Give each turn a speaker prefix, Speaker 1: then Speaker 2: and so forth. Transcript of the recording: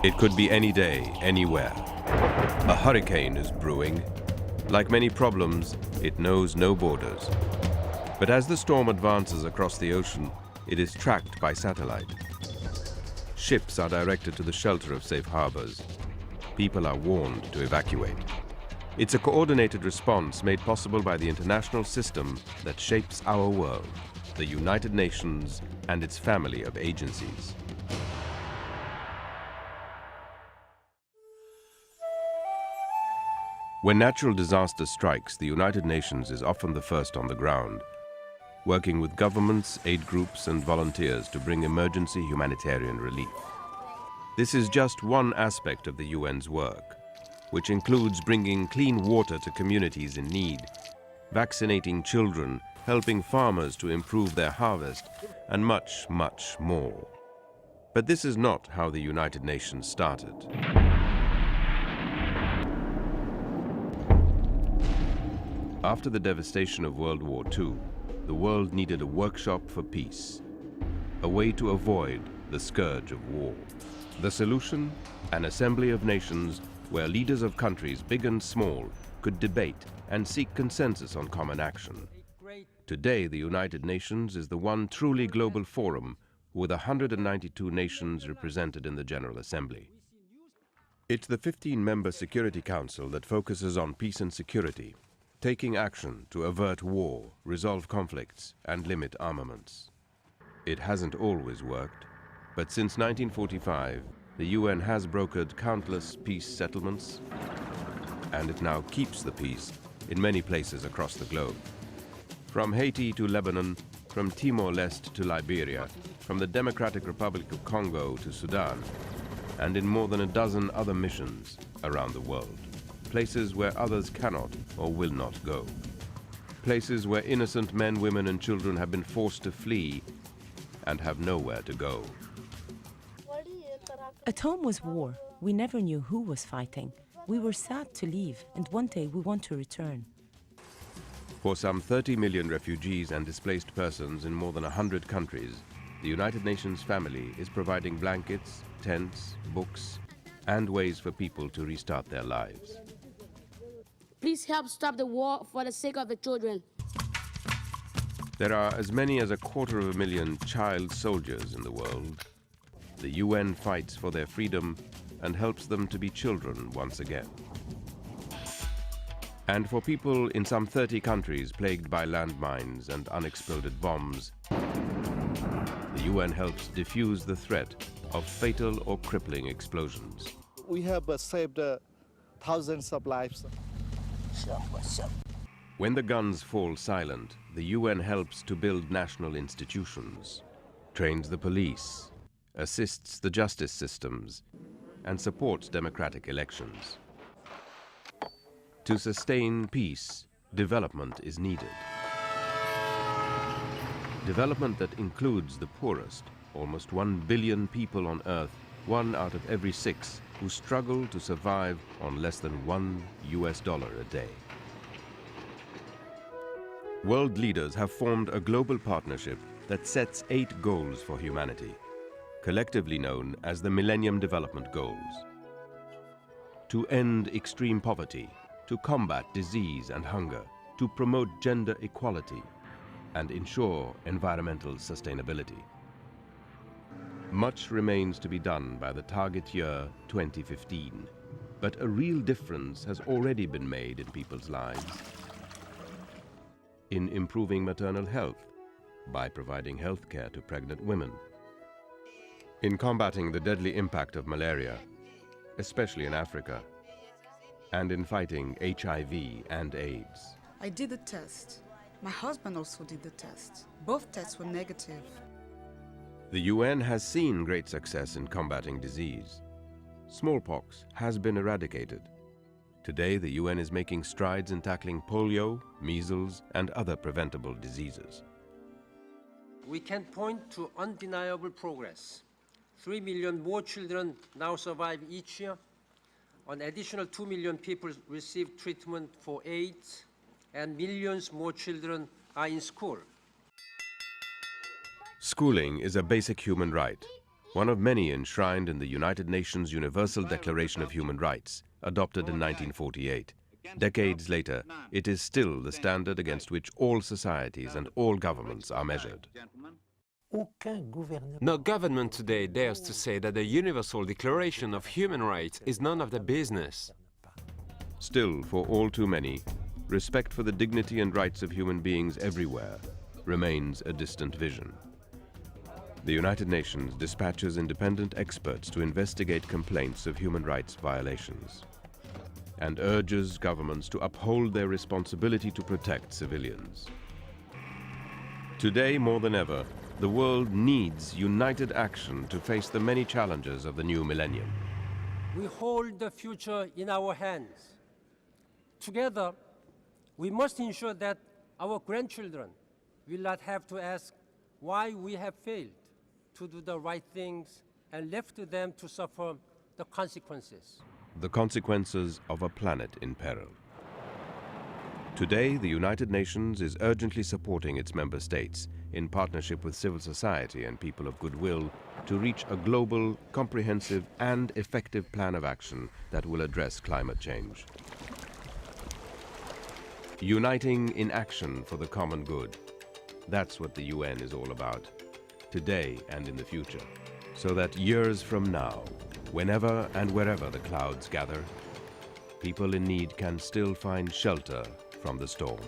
Speaker 1: It could be any day, anywhere. A hurricane is brewing. Like many problems, it knows no borders. But as the storm advances across the ocean, it is tracked by satellite. Ships are directed to the shelter of safe harbors. People are warned to evacuate. It's a coordinated response made possible by the international system that shapes our world, the United Nations and its family of agencies. When natural disaster strikes, the United Nations is often the first on the ground, working with governments, aid groups and volunteers to bring emergency humanitarian relief. This is just one aspect of the UN's work, which includes bringing clean water to communities in need, vaccinating children, helping farmers to improve their harvest, and much, much more. But this is not how the United Nations started. After the devastation of World War II, the world needed a workshop for peace, a way to avoid the scourge of war. The solution? An assembly of nations where leaders of countries, big and small, could debate and seek consensus on common action. Today, the United Nations is the one truly global forum with 192 nations represented in the General Assembly. It's the 15-member Security Council that focuses on peace and security, taking action to avert war, resolve conflicts, and limit armaments. It hasn't always worked, but since 1945, the UN has brokered countless peace settlements, and it now keeps the peace in many places across the globe. From Haiti to Lebanon, from Timor-Leste to Liberia, from the Democratic Republic of Congo to Sudan, and in more than a dozen other missions around the world. Places where others cannot or will not go. Places where innocent men, women and children have been forced to flee and have nowhere to go.
Speaker 2: At home was war. We never knew who was fighting. We were sad to leave, and one day we want to return.
Speaker 1: For some 30 million refugees and displaced persons in more than 100 countries, the United Nations family is providing blankets, tents, books, and ways for people to restart their lives.
Speaker 3: Please help stop the war for the sake of the children.
Speaker 1: There are as many as 250,000 child soldiers in the world. The UN fights for their freedom and helps them to be children once again. And for people in some 30 countries plagued by landmines and unexploded bombs, the UN helps diffuse the threat of fatal or crippling explosions.
Speaker 4: We have saved thousands of lives.
Speaker 1: When the guns fall silent, the UN helps to build national institutions, trains the police, assists the justice systems, and supports democratic elections. To sustain peace, development is needed. Development that includes the poorest, almost 1 billion people on Earth, 1 out of every 6 who struggle to survive on less than $1 a day. World leaders have formed a global partnership that sets 8 goals for humanity, collectively known as the Millennium Development Goals. To end extreme poverty, to combat disease and hunger, to promote gender equality, and ensure environmental sustainability. Much remains to be done by the target year 2015, but a real difference has already been made in people's lives. In improving maternal health, by providing health care to pregnant women. In combating the deadly impact of malaria, especially in Africa, and in fighting HIV and AIDS.
Speaker 5: I did the test. My husband also did the test. Both tests were negative.
Speaker 1: The UN has seen great success in combating disease. Smallpox has been eradicated. Today, the UN is making strides in tackling polio, measles, and other preventable diseases.
Speaker 6: We can point to undeniable progress. 3 million more children now survive each year. An additional 2 million people receive treatment for AIDS, and millions more children are in school.
Speaker 1: Schooling is a basic human right, one of many enshrined in the United Nations Universal Declaration of Human Rights, adopted in 1948. Decades later, it is still the standard against which all societies and all governments are measured.
Speaker 7: No government today dares to say that the Universal Declaration of Human Rights is none of their business.
Speaker 1: Still, for all too many, respect for the dignity and rights of human beings everywhere remains a distant vision. The United Nations dispatches independent experts to investigate complaints of human rights violations and urges governments to uphold their responsibility to protect civilians. Today, more than ever, the world needs united action to face the many challenges of the new millennium.
Speaker 6: We hold the future in our hands. Together, we must ensure that our grandchildren will not have to ask why we have failed to do the right things and left to them to suffer the consequences.
Speaker 1: The consequences of a planet in peril. Today, the United Nations is urgently supporting its member states in partnership with civil society and people of goodwill to reach a global, comprehensive and effective plan of action that will address climate change. Uniting in action for the common good. That's what the UN is all about, today and in the future, so that years from now, whenever and wherever the clouds gather, people in need can still find shelter from the storm.